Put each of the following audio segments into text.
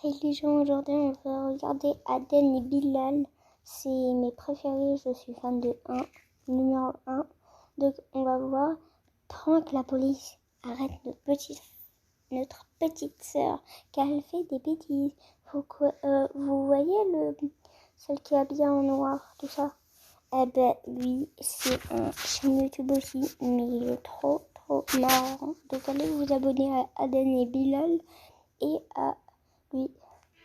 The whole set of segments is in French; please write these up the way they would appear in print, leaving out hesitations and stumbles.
Hey les gens, aujourd'hui on va regarder Aden et Bilal. C'est mes préférés, je suis fan de 1, numéro 1. Donc on va voir pendant que la police arrête notre petite sœur car elle fait des bêtises. Vous voyez celle qui est habillée en noir, tout ça. Eh ben lui c'est un chaîne YouTube aussi, mais il est trop marrant. Donc allez vous abonner à Aden et Bilal et à lui.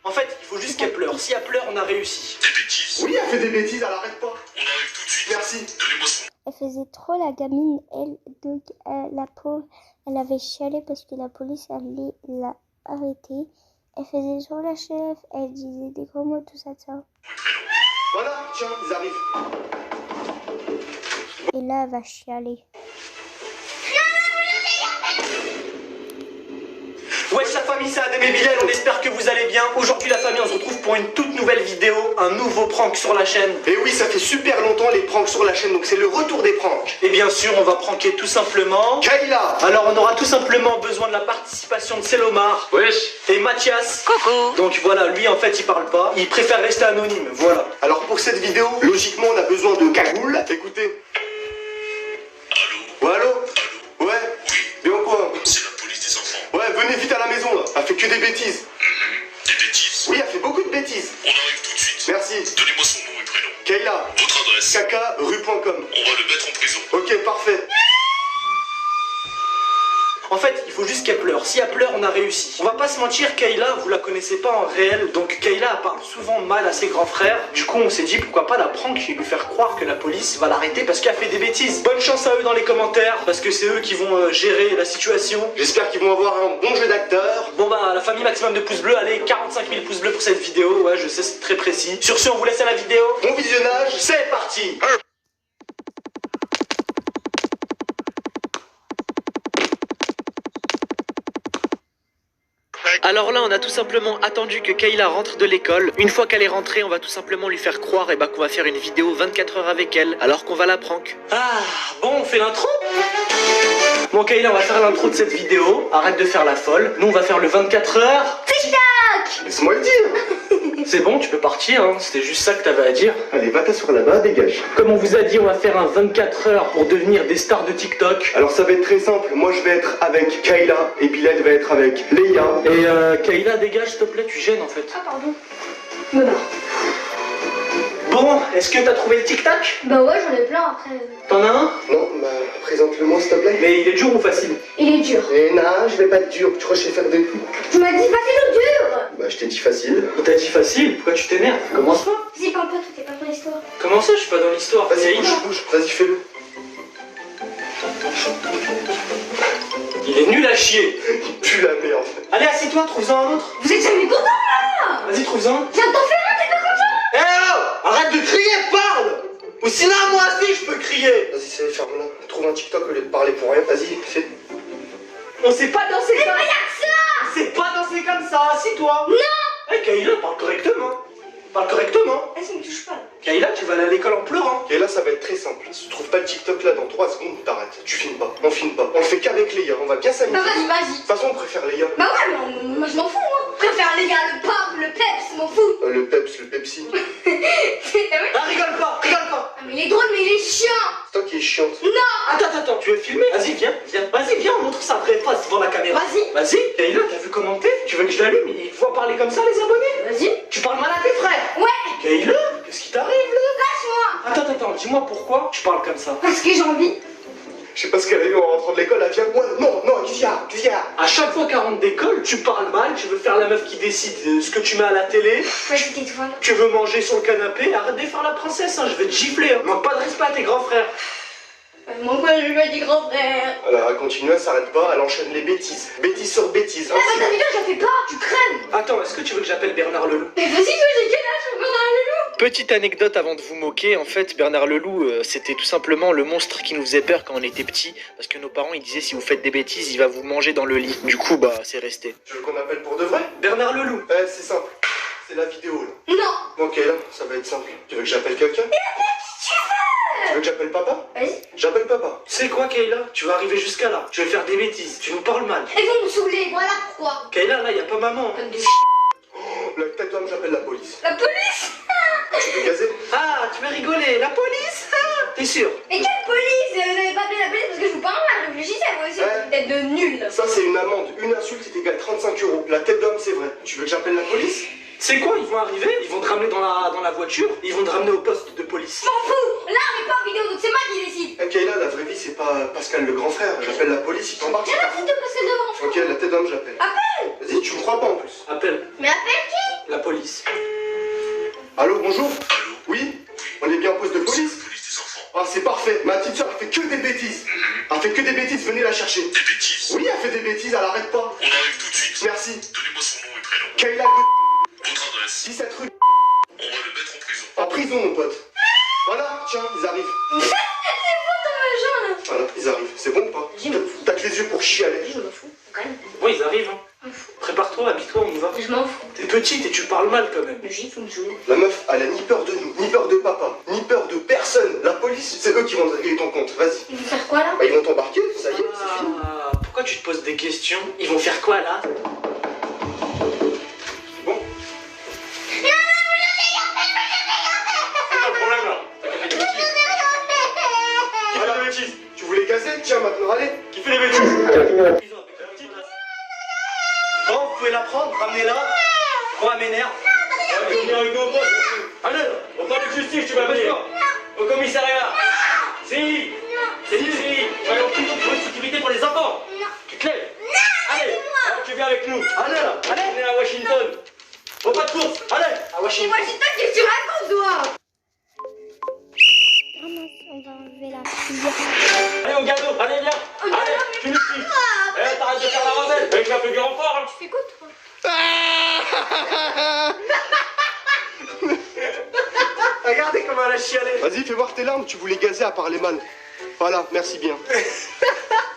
En fait, il faut juste qu'elle pleure. Si elle pleure, on a réussi. Des bêtises. Oui, elle fait des bêtises, elle arrête pas. On arrive tout de suite. Merci. Donnez-moi son. Elle faisait trop la gamine, elle, donc la pauvre, elle avait chialé parce que la police allait la arrêter. Elle faisait trop la chef, elle disait des gros mots, tout ça. Voilà, tiens, ils arrivent. Et là, elle va chialer. Wesh la famille, c'est Adem et Bilal, on espère que vous allez bien. Aujourd'hui la famille, on se retrouve pour une toute nouvelle vidéo, un nouveau prank sur la chaîne. Et oui, ça fait super longtemps les pranks sur la chaîne, donc c'est le retour des pranks. Et bien sûr, on va pranker tout simplement Kayla. Alors on aura tout simplement besoin de la participation de Selomar. Wesh. Et Mathias. Coucou. Donc voilà, lui en fait il parle pas, il préfère rester anonyme, voilà. Alors pour cette vidéo, logiquement on a besoin de cagoule. Écoutez. Allô. Ouais, allô. Allô. Ouais. Oui. Bien quoi? C'est la police des enfants. Ouais, venez vite à la maison là. Elle fait que des bêtises. Des bêtises. Oui, elle fait beaucoup de bêtises. On arrive tout de suite. Merci. Donnez-moi son nom et prénom. Kayla. Votre adresse. Caca-rue.com. On va le mettre en prison. Ok, parfait. En fait, il faut juste qu'elle pleure. Si elle pleure, on a réussi. On va pas se mentir, Kayla, vous la connaissez pas en réel. Donc Kayla, elle parle souvent mal à ses grands frères. Du coup, on s'est dit pourquoi pas la prank et lui faire croire que la police va l'arrêter parce qu'elle fait des bêtises. Bonne chance à eux dans les commentaires parce que c'est eux qui vont gérer la situation. J'espère qu'ils vont avoir un bon jeu d'acteurs. Bon bah, la famille maximum de pouces bleus, allez, 45 000 pouces bleus pour cette vidéo. Ouais, je sais, c'est très précis. Sur ce, on vous laisse à la vidéo. Bon visionnage. C'est parti. Alors là, on a tout simplement attendu que Kayla rentre de l'école. Une fois qu'elle est rentrée, on va tout simplement lui faire croire qu'on va faire une vidéo 24 heures avec elle, alors qu'on va la prank. Ah, bon, on fait l'intro. Bon, Kayla, on va faire l'intro de cette vidéo. Arrête de faire la folle. Nous, on va faire le 24 heures. Laisse-moi le dire. C'est bon, tu peux partir, hein. C'était juste ça que t'avais à dire. Allez, va t'asseoir là-bas, dégage. Comme on vous a dit, on va faire un 24 heures pour devenir des stars de TikTok. Alors ça va être très simple, moi je vais être avec Kayla et Bilal va être avec Léa. Et Kayla, dégage, s'il te plaît, tu gênes en fait. Ah pardon. Me barre. Bon, est-ce que t'as trouvé le tic-tac? Bah ouais, j'en ai plein après. T'en as un? Non, bah présente-le-moi s'il te plaît. Mais il est dur ou facile? Il est dur. Eh non, je vais pas être dur, tu crois que je sais faire des... Tu m'as dit facile ou dur? Bah je t'ai dit facile. T'as dit facile, pourquoi tu t'énerves? Commence pas. Vas-y, parle pas, tout t'es pas dans l'histoire. Comment ça, je suis pas dans l'histoire? Vas-y, bouge, vas-y fais-le. Il est nul à chier. Il pue la merde. Allez, assieds-toi, trouve-en un autre. Vous êtes jamais content là? Vas-y, trouve-en. Viens de t'en faire un, t'es pas content? Eh oh! Arrête de crier, parle! Ou sinon, moi aussi, je peux crier. Vas-y, c'est ferme-la. Trouve un TikTok au lieu de parler pour rien. Vas-y, fais. On sait pas danser Mais comme pas y'a que ça! C'est pas danser comme ça, assieds-toi. Non! Eh, Kayla, parle correctement. Parle correctement. Vas-y, me touche pas là. Kayla, tu vas aller à l'école en pleurant. Et là ça va être très simple. Si tu trouves pas le TikTok là dans 3 secondes, t'arrêtes. Tu filmes pas. On filme pas. On le fait qu'avec Léa. On va bien s'amuser. Bah De vas-y. toute façon, on préfère Léa. Bah ouais, mais moi je m'en fous, hein. Je préfère les gars, le pop, le peps, je m'en fous. Le peps, le Pepsi. Ah oui? Ah, rigole pas, rigole pas. Ah, mais il est drôle, mais il est chiant. C'est toi qui es chiante. Attends, tu veux filmer? Vas-y, viens. Vas-y, viens, on montre sa vraie face devant la caméra. Vas-y. Vas-y, Kayla, t'as vu commenter? Tu veux que je l'allume? Il faut parler comme ça, les abonnés? Vas-y. Tu parles mal à tes frères? Ouais. Kayla, qu'est-ce qui t'arrive là? Lâche-moi. Attends, dis-moi pourquoi tu parles comme ça. Parce que j'ai envie. Je sais pas ce qu'elle a eu en rentrant de l'école. Elle vient. Ouais, non, qu'est-ce qu'il y a? À chaque fois qu'elle rentre d'école, tu parles mal, tu veux faire la meuf qui décide de ce que tu mets à la télé, Vas-y, tais-toi. tu veux manger sur le canapé, arrête de faire la princesse, hein, je vais te gifler. Hein. Manque pas de respect à tes grands frères. Mon quoi, je veux du grand frère. Alors elle continue, elle s'arrête pas, elle enchaîne les bêtises. Bêtises sur bêtises. Ah bah ta vidéo, je la fais pas, tu crèves. Attends, est-ce que tu veux que j'appelle Bernard Leloup? Mais vas-y, toi, j'ai quel âge, je veux un Petite anecdote avant de vous moquer, en fait Bernard Leloup c'était tout simplement le monstre qui nous faisait peur quand on était petit parce que nos parents ils disaient si vous faites des bêtises il va vous manger dans le lit. Du coup bah c'est resté. Tu veux qu'on appelle pour de vrai? Bernard Leloup. C'est simple. C'est la vidéo là. Non. Ok là, ça va être simple. Tu veux que j'appelle quelqu'un? Tu veux que j'appelle papa? Vas-y. J'appelle papa. Tu sais quoi Kayla? Tu vas arriver jusqu'à là, tu veux faire des bêtises, tu nous parles mal. Ils vont me saouler, voilà pourquoi. Kayla là y a pas maman. Comme de calme-toi, j'appelle la police. La police? Tu veux gazer? Ah, tu vas rigoler, la police? T'es sûr? Mais quelle police? Vous n'avez pas appelé la police parce que je vous parle mal, réfléchissez à vous aussi, Ouais. une tête de nul. Ça, c'est une amende. Une insulte est égale 35 €. La tête d'homme, c'est vrai. Tu veux que j'appelle la police? C'est quoi, ils vont arriver, ils vont te ramener dans la voiture, ils vont te ramener au poste de police. Je m'en fous. Là, on n'est pas en vidéo, donc c'est moi qui décide. Ok, là, la vraie vie, c'est pas Pascal le grand frère. J'appelle la police, il t'embarque. Rien à foutre de Pascal devant. Ok, la tête d'homme, j'appelle. Appelle. Vas-y, tu me crois pas en plus. Appelle Mais appelle qui? la police. Allô, bonjour? Allô? Oui? On est bien au poste de police? Police des enfants. Ah, c'est parfait. Ma petite soeur, elle fait que des bêtises. Elle fait que des bêtises, venez la chercher. Des bêtises? Oui, elle fait des bêtises, elle arrête pas. On arrive tout de suite. Merci. Donnez-moi son nom et prénom. Kayla, Votre adresse. 17 rue. On va le mettre en prison. En prison, mon pote. Voilà, tiens, ils arrivent. C'est bon ton machin là. Voilà, ils arrivent. C'est bon ou pas? Je m'en fous. T'as que les yeux pour chialer. Je m'en fous. Quand même. Bon, ils arrivent, hein. Prépare-toi, habille-toi, on y va. Je m'en fous. T'es petite et tu parles mal quand même. Le gifle me saoule. La meuf, elle a ni peur de nous, ni peur de papa, ni peur de personne. La police, c'est eux qui vont régler ton compte. Vas-y. Ils vont faire quoi là? Bah, ils vont t'embarquer, ça y est, c'est fini. Ah, pourquoi tu te poses des questions? Ils vont faire quoi là? Bon, C'est pas le problème là? T'as qu'à faire des bêtises. Qui fait des bêtises? tu voulais gazer? Tiens, maintenant, allez. Qui fait des bêtises? Bon, vous pouvez la prendre, ramenez-la. Moi, elle m'énerve. Tu viens avec nous au poste. Allez, au palais de justice, tu vas venir. Au commissariat. Si. C'est dit, si. Tu vas aller en prison pour une sécurité pour les enfants. Tu te lèves. Allez, alors tu viens avec nous. Allez là, allez. On est à Washington. Au pas de course. Allez. À Et Washington. moi, j'ai toi, qu'est-ce que tu racontes, toi? Ah mince, on va enlever la fille. Allez au galop. Allez, viens. Allez, tu nous suis. Eh, t'arrêtes de faire la rebelle. Avec la plus grande fort, hein. Tu fais quoi, toi? Regardez comment elle a chialé. Vas-y, fais voir tes larmes, tu voulais gazer à parler mal. Voilà, merci bien.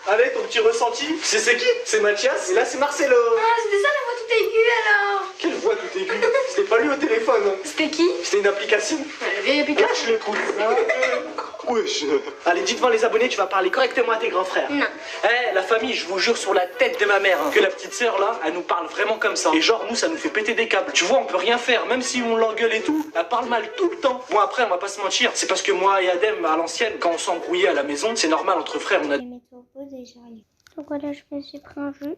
Allez, ton petit ressenti. C'est qui? C'est Mathias. Et là, c'est Marcelo. Ah, c'était ça la voix toute aiguë alors. Quelle voix tout aiguë. C'était pas lui au téléphone. Hein. C'était qui? C'était une application. La vieille application. Lâche le coup. Wesh. Allez, dis devant les abonnés, tu vas parler correctement à tes grands frères. Non. Eh, la famille, je vous jure sur la tête de ma mère, hein, que la petite sœur là, elle nous parle vraiment comme ça. Et genre, nous, ça nous fait péter des câbles. Tu vois, on peut rien faire, même si on l'engueule et tout, elle parle mal tout le temps. Bon, après, on va pas se mentir, c'est parce que moi et Adem, à l'ancienne, quand on s'embrouillait à la maison, c'est normal entre frères, on a Je vais mettre au pause et j'arrive. Donc voilà, je me suis pris un jeu.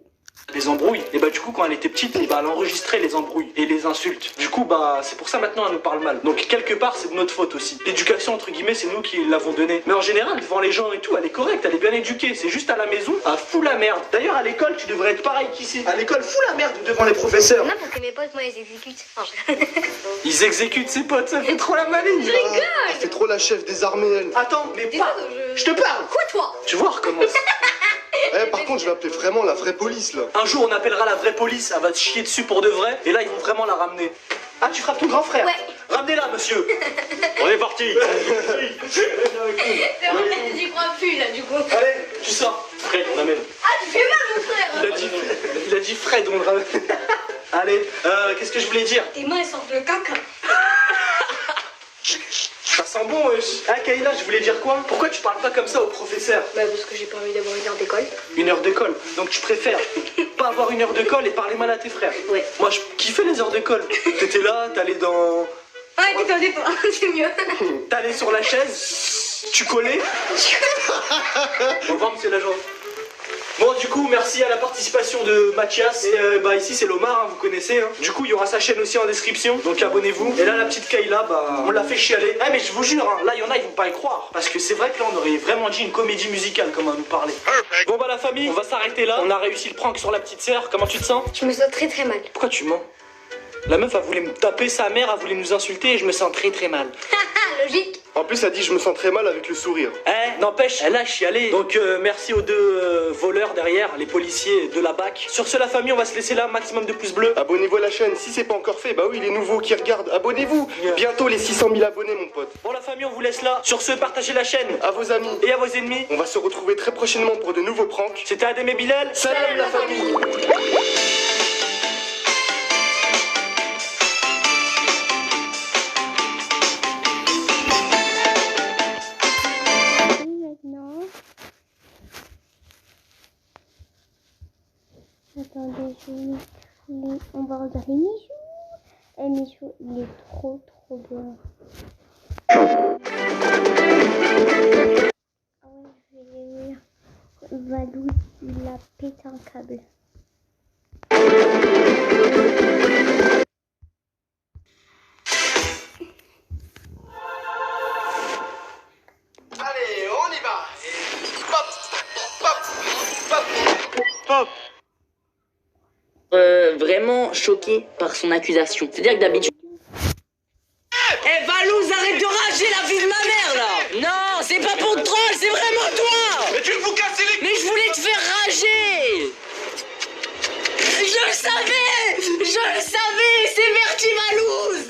des embrouilles. Et bah, du coup, quand elle était petite, bah, elle enregistrait les embrouilles et les insultes. Du coup, bah, c'est pour ça maintenant, elle nous parle mal. Donc, quelque part, c'est de notre faute aussi. L'éducation, entre guillemets, c'est nous qui l'avons donnée. Mais en général, devant les gens et tout, elle est correcte, elle est bien éduquée. C'est juste à la maison, elle fout la merde. D'ailleurs, à l'école, tu devrais être pareil qu'ici. À l'école, fous la merde devant les professeurs. Non, parce que mes potes, moi, ils exécutent. Ils exécutent ses potes, ça fait trop la maligne. Elle fait trop la chef des armées, elle. Attends, mais pas. Je te parle. Quoi, toi? Tu vois, on recommence. Eh, par contre, je vais appeler vraiment la vraie police, là. Un jour, on appellera la vraie police, elle va te chier dessus pour de vrai, et là, ils vont vraiment la ramener. Ah, tu frappes ton grand frère? Ouais. Ramenez-la, monsieur. On est parti. C'est vrai, j'y crois plus, là, du coup. Allez, tu sors. Fred, on amène. Ah, tu fais mal, mon frère. Il a dit Fred, on le ramène. Allez, qu'est-ce que je voulais dire? Tes mains, elles sortent le caca. Ça sent bon, wesh. Ah, Kayla, je voulais dire quoi? Pourquoi tu parles pas comme ça au professeur? Bah, parce que j'ai pas envie d'avoir une heure d'école. Une heure de colle. Donc tu préfères pas avoir une heure de colle et parler mal à tes frères? Ouais. Moi, je kiffais les heures de colle. T'étais là, t'allais dans... Ouais, t'es au départ, c'est mieux. T'allais sur la chaise, tu collais. Au revoir, monsieur l'agent. Bon, du coup, merci à la participation de Mathias. Et bah, ici, c'est Lomar, hein, vous connaissez. Hein. Du coup, il y aura sa chaîne aussi en description. Donc, abonnez-vous. Et là, la petite Kayla, bah, on l'a fait chialer. Eh, mais je vous jure, hein, là, il y en a, ils vont pas y croire. Parce que c'est vrai que là, on aurait vraiment dit une comédie musicale, comme on nous parlait. Bon, bah, la famille, on va s'arrêter là. On a réussi le prank sur la petite sœur. Comment tu te sens? Je me sens très très mal. Pourquoi tu mens? La meuf, elle voulait me taper sa mère, elle voulait nous insulter et je me sens très très mal. Logique. En plus, elle dit je me sens très mal avec le sourire. Eh, n'empêche, elle a chialé. Donc merci aux deux voleurs derrière, les policiers de la BAC. Sur ce, la famille, on va se laisser là, maximum de pouces bleus. Abonnez-vous à la chaîne, si c'est pas encore fait, bah oui, les nouveaux qui regardent, abonnez-vous. Yeah. Bientôt les 600 000 abonnés, mon pote. Bon, la famille, on vous laisse là. Sur ce, partagez la chaîne À vos amis. et à vos ennemis. On va se retrouver très prochainement pour de nouveaux pranks. C'était Adem et Bilal. Salam la famille. Et maintenant... Attendez, on va regarder mes joues. Eh Michou, il est trop bien. Ah ouais, je vais lire. Valou, il a pété un câble. Allez, on y va. Et pop, pop, pop, pop. Vraiment choqué par son accusation. C'est-à-dire que d'habitude... Eh Valouz, arrête de rager la vie de ma mère là. Non, c'est pas pour te troll, c'est vraiment toi. Mais tu veux vous casser les... Mais je voulais te faire rager. Je le savais, c'est Verti Valouz.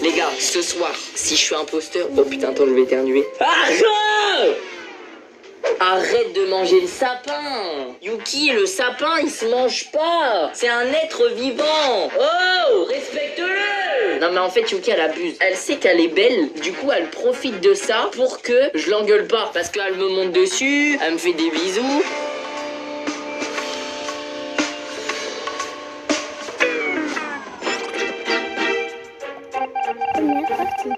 Les gars, ce soir, si je suis imposteur... Oh putain, attends, je vais éternuer. Arrête de manger le sapin. Yuki, le sapin, il se mange pas. C'est un être vivant. Oh, respecte-le. Non mais en fait, Yuki, elle abuse. Elle sait qu'elle est belle. Du coup, elle profite de ça pour que je l'engueule pas. Parce qu'elle me monte dessus, elle me fait des bisous. Première partie.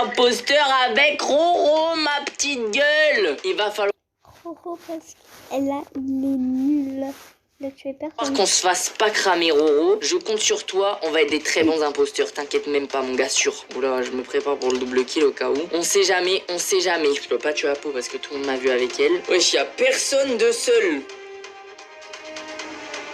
Imposteur avec Roro, ma petite gueule. Il va falloir Roro parce qu'elle a... Il est nul. Il a tué personne. qu'on se fasse pas cramer, Roro. Je compte sur toi, on va être des très bons imposteurs. T'inquiète même pas, mon gars, sûr. Oula, je me prépare pour le double kill au cas où. On sait jamais, on sait jamais. Je peux pas tuer Apo parce que tout le monde m'a vu avec elle. Wesh, y'a personne de seul.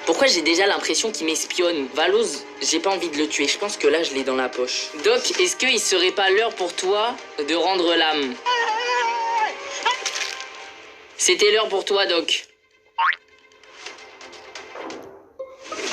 Pourquoi j'ai déjà l'impression qu'il m'espionne? Valouz, j'ai pas envie de le tuer. Je pense que là, je l'ai dans la poche. Doc, est-ce qu'il serait pas l'heure pour toi de rendre l'âme? C'était l'heure pour toi, Doc.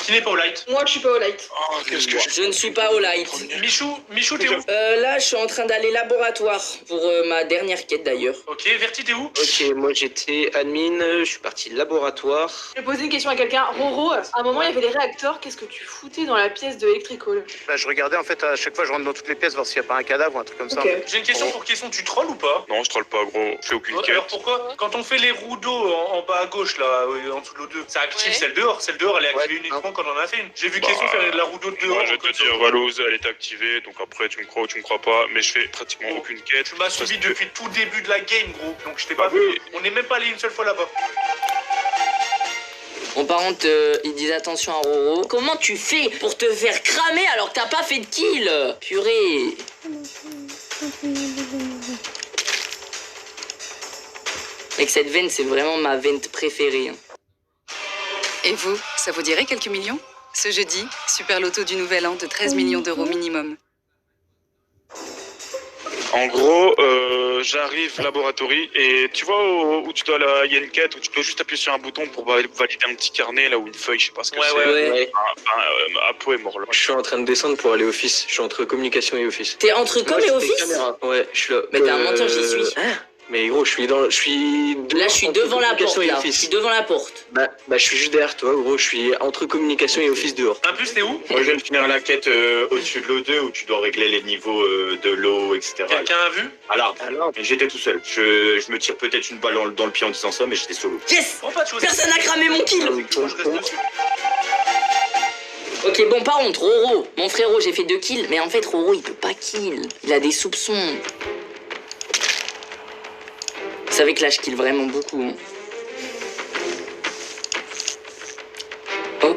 Qui n'est pas au light? Moi, je suis pas au light. Oh, qu'est-ce que Je ne suis pas au light. Michou, t'es où? Là, je suis en train d'aller laboratoire pour ma dernière quête d'ailleurs. Ok, Verti, t'es où? Ok, moi j'étais admin, je suis parti laboratoire. Je vais poser une question à quelqu'un. Roro, à un moment, il y avait les réacteurs. Qu'est-ce que tu foutais dans la pièce de Electrical? Bah, je regardais en fait à chaque fois, je rentre dans toutes les pièces voir s'il n'y a pas un cadavre ou un truc comme ça. Ok. J'ai une question pour question, tu trolls ou pas? Non, je troll pas, gros. Je fais aucune quête. Alors pourquoi? Quand on fait les roues d'eau en bas à gauche, là, en dessous de l'eau 2, ça active Ouais. celle dehors. Celle dehors, elle est activée uniquement quand on en a fait une. J'ai vu question faire de la roue d'eau dehors. Moi, je vais te dire, Valouz, elle est activée, donc après, tu me crois ou tu me crois pas, mais je fais pratiquement Oh. aucune quête. Tu m'as suivi depuis tout début de la game, gros. Donc je t'ai Bah pas vu. oui. On n'est même pas allé une seule fois là-bas. Bon, par contre, ils disent attention à Roro. Comment tu fais pour te faire cramer alors que t'as pas fait de kill? Purée. Avec cette veine, c'est vraiment ma veine préférée. Hein. Et vous, ça vous dirait quelques millions? Ce jeudi, super loto du Nouvel An de 13 millions d'euros minimum. En gros, j'arrive laboratory et tu vois où tu dois il y a une quête où tu dois juste appuyer sur un bouton pour valider un petit carnet là ou une feuille, je sais pas ce que c'est. Ouais. Apo est mort là. Je suis en train de descendre pour aller office. Je suis entre communication et office. T'es entre com et office? Caméra. Ouais, je suis là. Mais t'es un menteur, j'y suis. Hein? Mais gros, je suis Là, je suis devant la porte, là. Je office. suis devant la porte. Bah, je suis juste derrière toi, gros. Je suis entre communication et office dehors. Un plus, t'es où? Moi, je viens de finir la quête au-dessus de l'eau 2 où tu dois régler les niveaux de l'eau, etc. Quelqu'un a vu? Alors, mais j'étais tout seul. Je me tire peut-être une balle dans le pied en disant ça, mais j'étais solo. Yes! Prends pas de choses. Personne n'a cramé mon kill! Moi, je reste dessus. Ok, bon, par contre, Roro, mon frérot, j'ai fait 2 kills, mais en fait, Roro, il peut pas kill. Il a des soupçons. Vous savez que là, je kill vraiment beaucoup. Hein. Oh.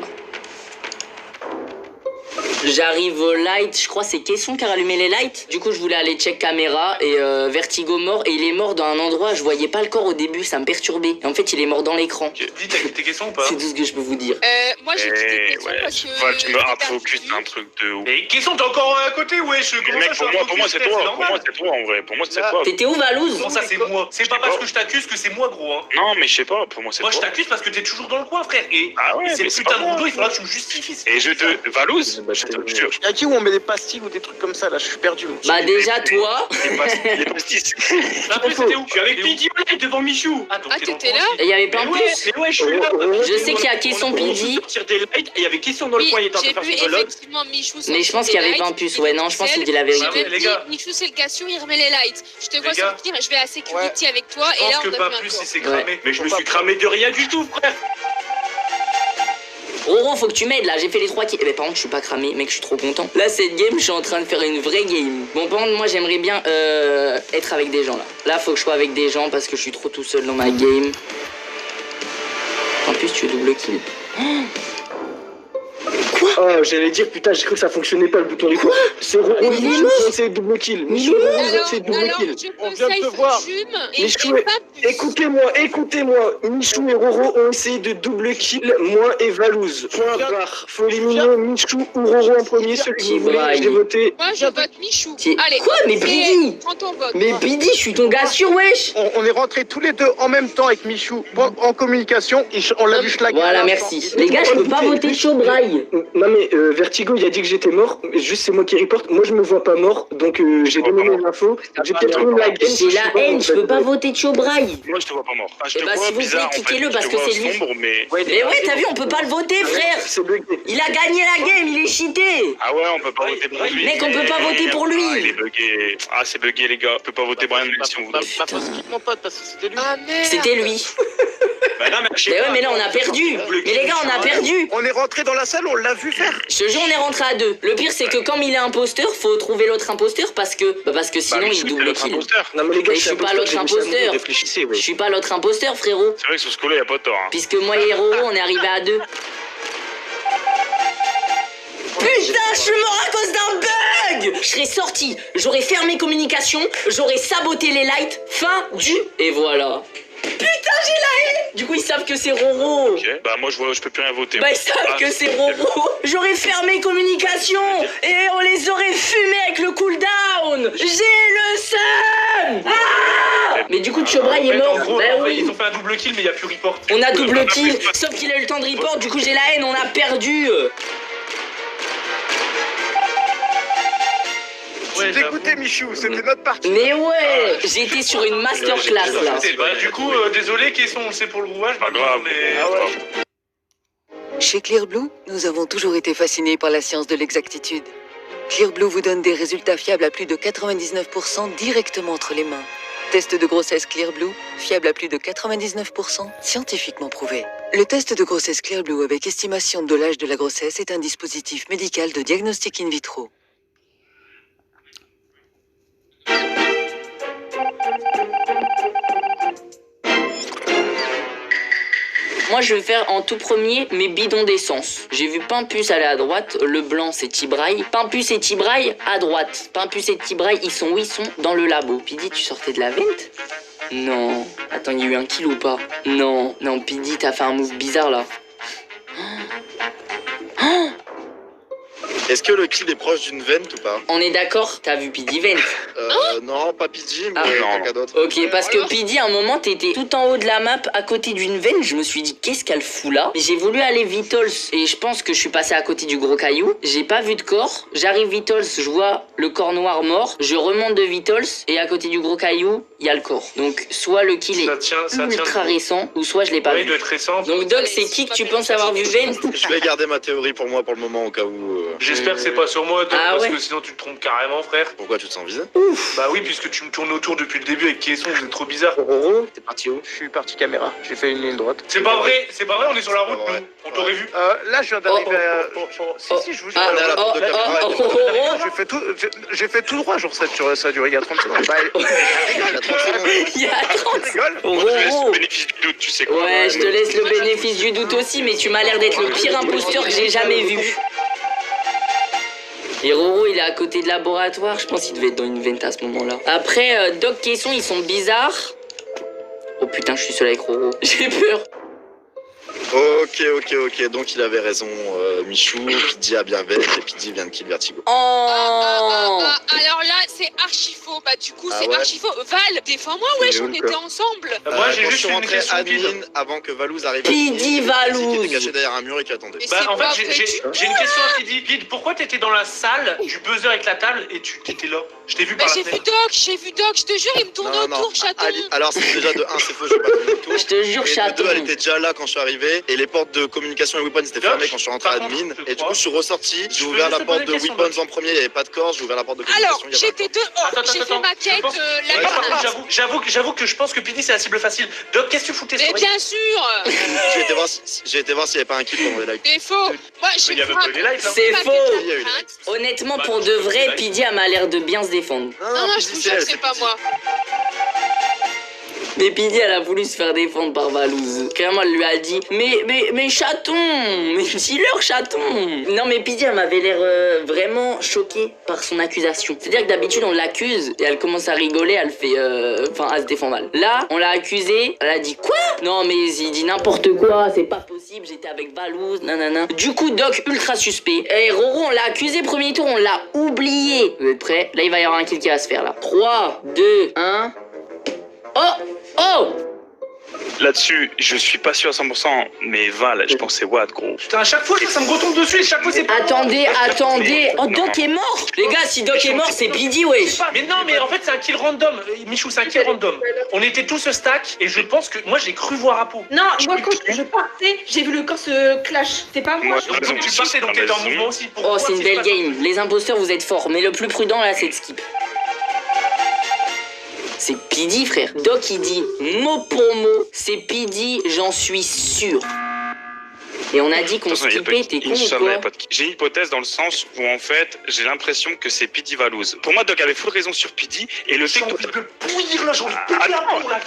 J'arrive au light, je crois que c'est Kesson qui a rallumé les lights. Du coup, je voulais aller check caméra et Vertigo mort. Et il est mort dans un endroit, je voyais pas le corps au début, ça me perturbait. Et en fait, il est mort dans l'écran. Dis, t'as tes questions ou pas? C'est tout ce que je peux vous dire. Moi, j'ai quitté Kesson Ouais, parce que... Val, tu me focus, c'est un truc de ouf. Mais question, t'es encore à côté, wesh? Comment Mec, ça, pour moi, c'est toi. Pour moi, c'est toi, en vrai. Pour moi, c'est toi. T'étais où, Valouz? Comment ça, c'est moi? C'est pas parce que je t'accuse que c'est moi, gros, hein. Non, mais je sais pas, pour moi, c'est Moi, je toi. t'accuse parce que t'es toujours dans le coin, frère. Et Ah ouais, c'est mais le c'est putain pas de moi. rouleau, il faudra que tu me justifies. Et je te... Valouz, Bah, je je t'ai je te jure. Y'a qui où on met des pastilles ou des trucs comme ça là? Je suis perdu. Bah déjà toi. Les pastis. En plus, c'était où? Je suis avec Pidi devant Michou. Ah, t'étais là? Il y avait plein de plus. Mais ouais, je suis là. Je sais qu'il y a Kesson Pidi. Sortir des lights et il y avait Kesson dans le Oui, coin, il était en train j'ai de vu faire son vlog. effectivement Michou. Mais je pense qu'il y avait 20 puces. Ouais, non, je pense qu'il dit la J'ai vérité. même les dit, gars. Michou c'est le Cassio, il remet les lights. Je te vois gars. sortir, je vais à Security avec toi Je et là pense on que a pas vu un plus corps. il s'est cramé. Mais je me suis cramé de rien du tout, frère. Roro, faut que tu m'aides là, j'ai fait les 3 kills. Eh ben par contre, je suis pas cramé, mec, je suis trop content. Là, cette game, je suis en train de faire une vraie game. Bon, par contre, moi, j'aimerais bien être avec des gens là. Là, faut que je sois avec des gens parce que je suis trop tout seul dans ma game. En plus, tu es double kill. Oh, j'allais dire, putain, j'ai cru que ça fonctionnait pas le bouton du coup. C'est Roro Mais il est Michou mort. qui essaie de double kill. Michou, Alors, c'est double alors, kill. je On peux vient de te safe voir. Jume et Michou, pas plus. écoutez-moi. Michou et Roro ont essayé de double kill moi et Valouz. Point barre. Faut éliminer Michou ou Roro en premier, celui qui voulait. J'ai voté. Moi je vote Michou. Qui- Allez, Quoi? Mais Pidi? prends ton vote. Mais Pidi, je suis ton gars sûr, wesh. On est rentrés tous les deux en même temps avec Michou en communication. On l'a vu schlaguer. Voilà, merci. Les gars, je peux pas voter Chobraille. Non mais Vertigo il a dit que j'étais mort, juste c'est moi qui reporte, moi je me vois pas mort, donc j'ai donné mes infos, j'ai peut-être eu la game. J'ai la haine, je peux pas voter Chobraille. Moi, je te vois pas mort. Je te Eh bah, vois s'il vous plaît, bizarre, en fait. cliquez-le, Je parce te que vois c'est lui. sombre, mais... Mais ouais, t'as vu, on peut pas le voter, frère. C'est bugué. Il a gagné la game, il est cheaté. Ah ouais, on peut pas voter pour lui. Mec, on peut pas voter pour lui. Ah, il est bugué. Ah, c'est bugué, les gars. On peut pas voter Brian, même si on voudrait. Mon pote, parce que c'était lui. Ah merde. C'était lui. Bah non, mais je sais Mais ouais, pas. mais là, on a perdu. Mais les gars, on a perdu. On est rentré dans la salle, on l'a vu faire. Je te jure, on est rentré à 2. Le pire, c'est que comme il est imposteur, faut trouver l'autre imposteur parce que sinon il double kill. Non mais les gars, Mais je suis pas l'autre imposteur. Réfléchissez, Je suis pas l'autre imposteur, frérot. C'est vrai que sur ce coup-là, y a pas de tort. Hein. Puisque moi et Roro, on est arrivé à 2. Putain, je suis mort à cause d'un bug. Je serais sorti, j'aurais fermé communication, j'aurais saboté les lights, fin du... Et voilà. Putain, j'ai la haine. Du coup, ils savent que c'est Roro. Ok, bah moi je peux plus rien voter. Bah, ils savent que c'est Roro. J'aurais fermé communication et on les aurait fumés avec le cooldown. J'ai le seum. Ah. Mais du coup, Chobraille est mort. En gros, Bah en fait, oui. ils ont fait un double kill, mais y a plus report. On a double kill, sauf qu'il a eu le temps de report, du coup j'ai la haine, on a perdu. Ouais, Écoutez Michou, c'était notre partie. Mais ouais, j'étais sur une masterclass là. Bah, du coup, désolé, Kesson, c'est pour le rouage. Pas grave. Mais... Chez Clearblue, nous avons toujours été fascinés par la science de l'exactitude. Clearblue vous donne des résultats fiables à plus de 99% directement entre les mains. Test de grossesse Clearblue, fiable à plus de 99%, scientifiquement prouvé. Le test de grossesse Clearblue avec estimation de l'âge de la grossesse est un dispositif médical de diagnostic in vitro. Moi je vais faire en tout premier mes bidons d'essence. J'ai vu Pimpus aller à droite, le blanc c'est Tibraille. Pimpus et Tibraille à droite. Pimpus et Tibraille, ils sont où? Ils sont dans le labo. Pidi, tu sortais de la vente? Non. Attends, il y a eu un kill ou pas? Non. Non, Pidi, t'as fait un move bizarre là. Est-ce que le kill est proche d'une vente ou pas? On est d'accord? T'as vu Pidi vent? Non, pas PG, mais Ah. quelqu'un d'autre. Ok, parce que Pidi, à un moment, t'étais tout en haut de la map, à côté d'une veine. Je me suis dit, qu'est-ce qu'elle fout là? J'ai voulu aller Vitals, et je pense que je suis passé à côté du gros caillou. J'ai pas vu de corps. J'arrive Vitals, je vois le corps noir mort. Je remonte de Vitals, et à côté du gros caillou, il y a le corps. Donc, soit le kill est ultra récent, ou soit je l'ai pas Oui, vu. il doit être récent. Donc, Doc, c'est qui que tu penses avoir vu veine? Je vais garder ma théorie pour moi pour le moment au cas où. J'espère que c'est pas sur moi, Doc, Ah parce ouais. que sinon tu te trompes carrément, frère. Pourquoi tu te sens visé? Bah oui, puisque tu me tournes autour depuis le début avec Kesson, vous êtes trop bizarre. Roro, T'es parti où? je suis parti caméra, j'ai fait une ligne droite. C'est pas vrai, on est sur la route, Ouais. nous. On t'aurait vu. Là je viens d'arriver si, je vous jure. Ah, on est à la oh, porte de caméra. oh, oh, oh, oh. J'ai fait tout droit, genre ça a duré il y a 30 secondes. Bah, Il y a 30 secondes. Il y a 30 rigole. Oh, Moi, je te laisse oh. le bénéfice du doute, tu sais quoi. Ouais, je te laisse le bénéfice du doute aussi, mais tu m'as l'air d'être le pire imposteur que j'ai jamais vu. Et Roro, il est à côté de laboratoire. Je pense qu'il devait être dans une vente à ce moment-là. Après, Doc, Kesson, ils sont bizarres. Oh putain, je suis seul avec Roro. J'ai peur. Ok, donc il avait raison, Michou, Pidgey a bien bête et Pidgey vient de kill Vertigo. Oh Alors là, c'est archi faux. Bah, du coup, c'est ouais. archi faux. Val, défends-moi, wesh, Il est où, on le était corps ensemble. Moi, j'ai Quand juste je suis une rentré question admin avant que Valouz arrive. Pidgey Valouz. Qui était caché derrière un mur et qui attendait. Mais Bah, c'est en pas fait, vrai, j'ai une question à Pidi. Pidi, pourquoi t'étais dans la salle du buzzer éclatable et tu t'étais là? Je t'ai vu Bah, par la j'ai vu fenêtre. Doc, je te jure, il me tournait autour, chaton. Alors, c'est déjà de 1, c'est faux, je vais pas tourner autour. Je te jure, Et chaton. de 2, elle était déjà là quand je suis arrivé. Et les portes de communication et weapons étaient fermées quand je suis rentré par admin. contre, je Et du crois. coup, je suis ressorti. J'ai Je peux ouvert juste la te porte poser de une question, weapons en premier, il n'y avait pas de corps. J'ai ouvert la porte de communication. Alors, il y avait un j'étais dehors, j'ai fait ma quête, Par la contre, j'avoue que je pense que Pidi c'est la cible facile. Doc, qu'est-ce que tu foutais Mais sur bien sûr. J'ai été voir s'il n'y avait pas un kill pendant les lives. C'est faux. Moi, j'ai Il y avait fait pas eu les lives, hein. C'est ma faux. quête Il y a eu les labyrinthe. Honnêtement, pour de vrai, Pidgey m'a l'air de bien se défendre. Non, je vous jure que c'est pas moi. Mais Pidgey, elle a voulu se faire défendre par Valouz. Clairement, elle lui a dit mais chaton, mais dis-leur chaton. Non, mais Pidgey, elle m'avait l'air vraiment choquée par son accusation. C'est-à-dire que d'habitude, on l'accuse et elle commence à rigoler, elle fait. Enfin, elle se défend mal. Là, on l'a accusée, elle a dit quoi? Non, mais il dit n'importe quoi, c'est pas possible, j'étais avec Valouz, nanana. Du coup, Doc, ultra suspect. Et Roro, on l'a accusé premier tour, on l'a oublié. Vous êtes prêts? Là, il va y avoir un kill qui va se faire là. 3, 2, 1. Oh! Là-dessus, je suis pas sûr à 100%, mais Val, je pense que c'est Watt, gros. Putain, à chaque fois ça me retombe dessus et chaque fois c'est pas. Attendez. Oh, Doc est mort. Les gars, si Doc est mort, c'est Pidgey, wesh. Mais non, mais en fait c'est un kill random. Michou, c'est un kill random. On était tous au stack et je pense que moi j'ai cru voir Apo. Non, moi quand je partais, j'ai vu le corps se clash. C'est pas moi. Ouais. Donc tu partais, donc t'étais en mouvement aussi. Oh, Pourquoi c'est une tu belle passes game. Les imposteurs, vous êtes forts. Mais le plus prudent, là, c'est de skip. C'est Pidgey, frère. Doc, il dit mot pour mot, c'est Pidgey, j'en suis sûr. Et on a dit qu'on Attention, il y a skippait, pas- t'es con Inch'Allah, ou il y a quoi? pas de- J'ai une hypothèse dans le sens où en fait j'ai l'impression que c'est Pidgey Valouz. Pour moi Doc avait full raison sur Pidgey et le fait J'ai que envie de bouillir là, j'ai envie de péter la boule là.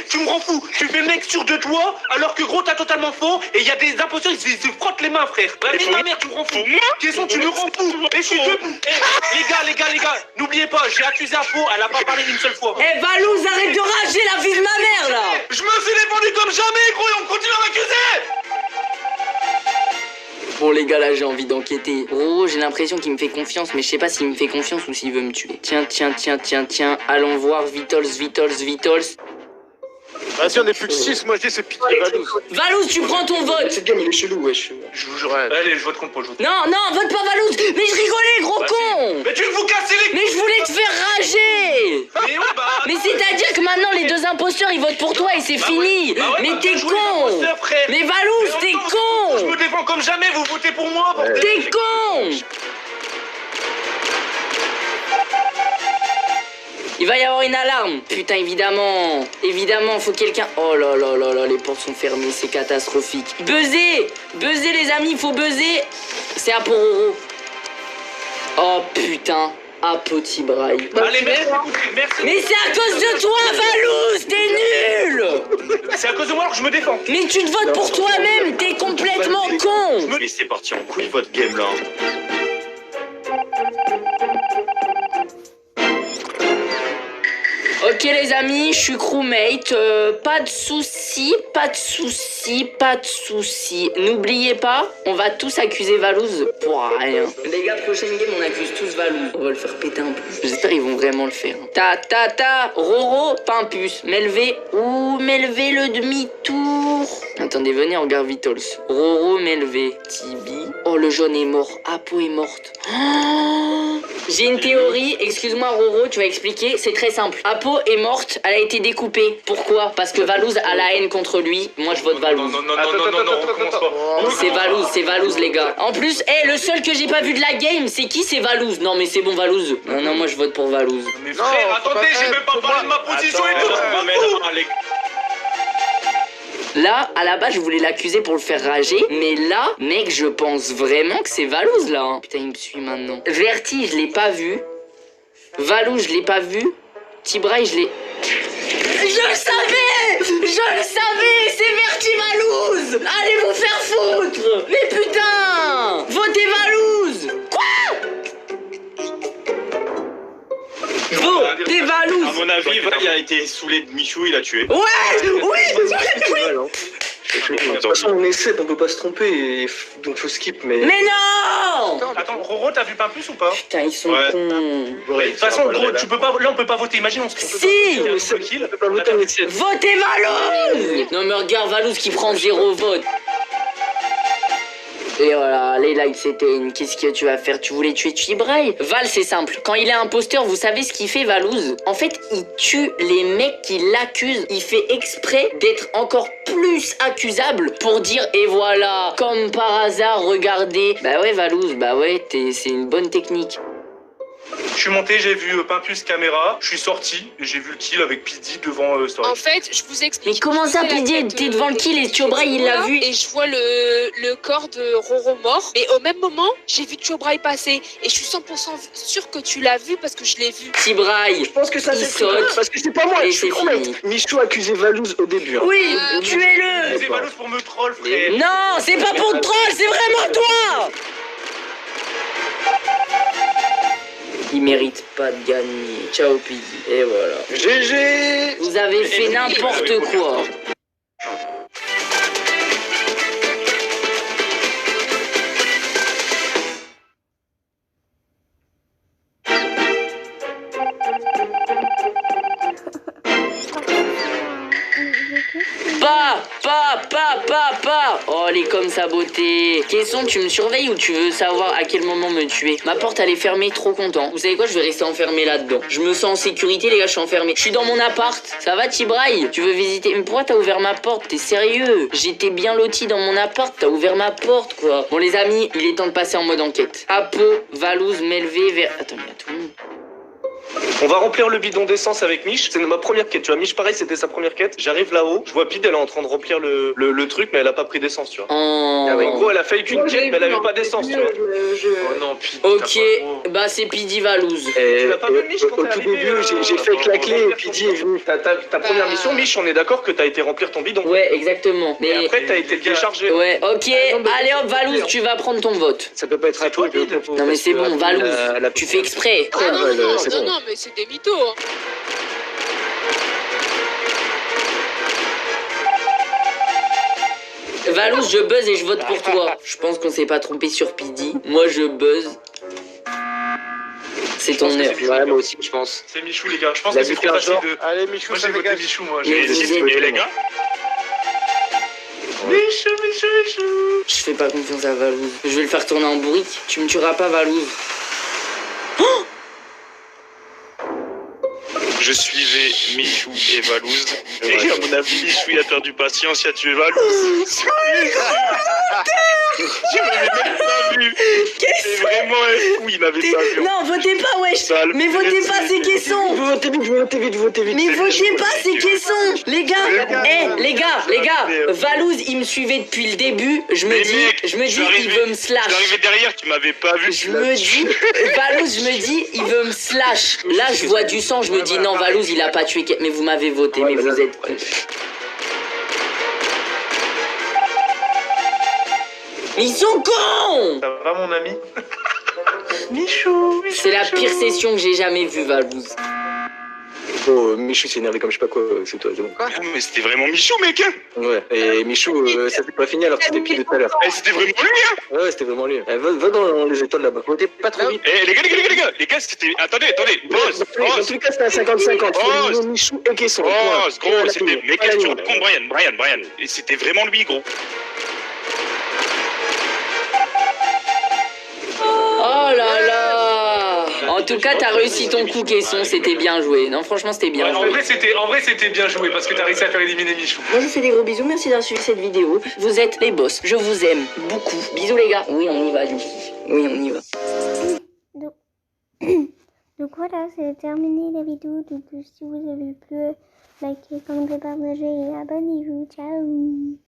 Tu me rends fou. Tu fais mec sûr de toi alors que gros t'as totalement faux et il y a des imposteurs ils se frottent les mains frère. Mais ma mère tu me rends fou. Question tu me rends fou. Et je suis debout. Les gars, n'oubliez pas, j'ai accusé Apo, elle a pas parlé une seule fois. Eh, Valouz, arrête de rager la vie de ma mère, là! Je me suis défendu comme jamais gros et on continue à m'accuser. Bon, les gars, là, j'ai envie d'enquêter. Oh, j'ai l'impression qu'il me fait confiance, mais je sais pas s'il me fait confiance ou s'il veut me tuer. Tiens. Allons voir, Vitols. Vas-y, on est plus que 6, moi je dis c'est Pidgey Valouz. Valouz, tu prends ton vote! Cette game, il est chelou, wesh. Je vous jure. Allez, je vote contre Paul. Non, vote pas Valouz! Mais je rigolais, gros con! Mais tu veux vous casser les Mais je voulais te faire rager! Mais ouais, bah. Mais c'est-à-dire que maintenant les deux imposteurs ils votent pour toi et c'est fini! Bah ouais, Mais bah, t'es je voulais con! imposteurs, frère. Mais Valouz, Mais t'es en même temps, Je con! me défends comme jamais, vous votez pour moi, bordel. T'es con! Il va y avoir une alarme! Putain, évidemment! Faut quelqu'un... Oh là, les portes sont fermées, c'est catastrophique. Buzzer! Les amis, faut buzzer! C'est à Pororo. Oh putain! Apoti Braille. Allez, merci. Mais c'est à cause de toi, Valouz! T'es nul! C'est à cause de moi alors que je me défends. Mais tu te votes pour toi-même! T'es complètement con! Mais c'est parti en couille votre game là. Ok les amis, je suis crewmate, pas de soucis. N'oubliez pas, on va tous accuser Valouz pour rien. Les gars, prochaine game, on accuse tous Valouz. On va le faire péter un peu. J'espère qu'ils vont vraiment le faire. Roro, Pimpus, Melvé le demi-tour. Attendez, venez, on regarde Vitols. Roro, Melvé, Tibi. Oh, le jaune est mort, Apo est morte. Oh, j'ai une théorie, excuse-moi Roro, tu vas expliquer, c'est très simple. Apo est morte, elle a été découpée. Pourquoi? Parce que Valouz a la haine contre lui. Moi je vote Valouz. Non, recommence pas. C'est Valouz les gars. En plus, le seul que j'ai pas vu de la game, c'est qui? C'est Valouz. Non mais c'est bon Valouz. Non, moi je vote pour Valouz. Mais frère, attendez, j'ai même pas parlé de ma position et tout. Là, à la base, je voulais l'accuser pour le faire rager. Mais là, mec, je pense vraiment que c'est Valouz là. Hein. Putain, il me suit maintenant. Verti, je l'ai pas vu. Valouz, je l'ai pas vu. Tibraille, je l'ai... Je le savais! C'est Verti Valouz! Allez vous faire foutre! Mais putain! Votez Valouz! Quoi? Votez Valouz! À mon avis, Val a été saoulé de Michou, il a tué. Ouais! Oui! De toute façon, on essaie, on peut pas se tromper, donc faut skip, mais... Mais non! Attends, Roro, t'as vu Pimpus ou pas? Putain, ils sont Ouais. cons. De toute façon, gros, tu peux pas, là on peut pas voter. Imagine, on se trompe. Si! Mais c'est kill. On peut pas voter avec cette... Votez Valouz! Non mais regarde Valouz qui prend 0 vote. Et voilà, les likes s'éteignent. Qu'est-ce que tu vas faire? Tu voulais tuer Chibraille? Val, c'est simple. Quand il est imposteur, vous savez ce qu'il fait, Valouz? En fait, il tue les mecs qui l'accusent. Il fait exprès d'être encore plus accusable pour dire et voilà, comme par hasard, regardez. Bah ouais, Valouz, bah ouais, c'est une bonne technique. Je suis monté, j'ai vu Pimpus caméra, je suis sorti et j'ai vu le kill avec Pidi devant Story. En fait, je vous explique. Mais comment ça, Pidi? T'es devant le kill et Chobraille, il l'a vu. Et je vois le corps de Roro mort. Mais au même moment, j'ai vu Chobraille passer. Et je suis 100% sûre que tu l'as vu parce que je l'ai vu. Chibraille, Je pense que ça il c'est trop, saute. parce que c'est pas moi, Et je suis c'est con, fini. mec. Michou a accusé Valouz au début. Hein. Oui, tuez-le. C'est Valouz pour me troll, frère. Non, c'est pas pour te troll, c'est vraiment toi. Il mérite pas de gagner. Ciao Pidi. Et voilà. GG. Vous avez fait n'importe quoi. Pas. Oh, elle est comme sa beauté. Question, tu me surveilles ou tu veux savoir à quel moment me tuer? Ma porte, elle est fermée, trop content. Vous savez quoi, je vais rester enfermé là-dedans. Je me sens en sécurité, les gars, je suis enfermé. Je suis dans mon appart. Ça va, Tibraille? Tu veux visiter? Mais pourquoi t'as ouvert ma porte? T'es sérieux? J'étais bien loti dans mon appart, t'as ouvert ma porte, quoi. Bon, les amis, il est temps de passer en mode enquête. Apo, Valouz, Melvé, vers... Attends, mais il y a tout le monde. On va remplir le bidon d'essence avec Mich. C'est ma première quête. Tu vois, Mich, pareil, c'était sa première quête. J'arrive là-haut. Je vois Pid, elle est en train de remplir le truc, mais elle a pas pris d'essence, tu vois. Oh. En gros, elle a fait qu'une quête, mais elle avait pas d'essence, tu vois. Oh non, Pid. Ok, bah c'est Pidi Valouz. Tu l'as pas vu, Mich, quand Au t'es tout arrivé, début, j'ai fait que la clé et Pidi est venu. Ta première mission, Mich, on est d'accord que t'as été remplir ton bidon. Ouais, exactement. Et après, t'as été déchargé. Ouais, ok. Allez hop, Valouz, tu vas prendre ton vote. Ça peut pas être à toi. Non mais c'est bon, Valouz, tu fais exprès. Ah non, mais c'est des mythos. Hein. Valouz, je buzz et je vote pour toi. Je pense qu'on s'est pas trompé sur Pidi. Moi, je buzz. C'est ton heure. Ouais, moi aussi, je pense. C'est Michou, les gars. Je pense La que c'est trop victoire, facile genre. de. Allez, Michou, Moi, ça j'ai voté dégage. Michou, moi. Mais vous êtes- Et les gars? Michou. Je fais pas confiance à Valouz. Je vais le faire tourner en bourrique. Tu me tueras pas, Valouz. Je suivais Michou et Valouz. Et à mon avis, Michou il a perdu patience, il a tué Valouz. Je l'avais même pas vu. C'est vraiment un fou, il m'avait pas vu. Non, votez pas, wesh. Sale. Mais votez pas, c'est Caisson. Votez vite. Mais votez pas, c'est Caisson. Les gars, Valouz, il me suivait depuis le début. Je me Mais dis, mec, il veut me Je suis slash. arrivé derrière, tu m'avais pas vu. Je me dis, Valouz, il veut me slash. Là, je vois du sang, je me dis, non, Valouz, il a pas tué. Mais vous m'avez voté, mais vous êtes cons. Ils sont cons! Ça va, mon ami? Michou. C'est la pire session que j'ai jamais vue, Valouz. Oh, Michou s'est énervé comme je sais pas quoi, c'est toi, c'est bon. Ah, mais c'était vraiment Michou, mec. Hein. Ouais, et Michou, ça s'est pas fini alors que c'était pile tout à l'heure. Eh, c'était vraiment lui, hein. Ouais, c'était vraiment lui. Va dans les étoiles là-bas. Votez pas trop vite. Eh, les gars, c'était... Attendez, Boss, Dans tous les cas, c'était à 50-50. Oh, Faut Michou et Caisson. Oh, Point. gros, c'était... Mais qu'est-ce que tu racontes, Brian? Et c'était vraiment lui, gros. Oh là là! En tout cas, t'as réussi ton coup, Caisson, c'était bien joué. Non, franchement, c'était bien Ouais, en joué. vrai, c'était bien joué parce que t'as réussi à faire éliminer Michou. Moi, je vous fais des gros bisous, merci d'avoir suivi cette vidéo. Vous êtes les boss, je vous aime beaucoup. Bisous, les gars. Oui, on y va, Lucky. Oui, on y va. Donc voilà, c'est terminé la vidéo. Donc si vous avez plu, likez, commentez, partagez et abonnez-vous. Ciao.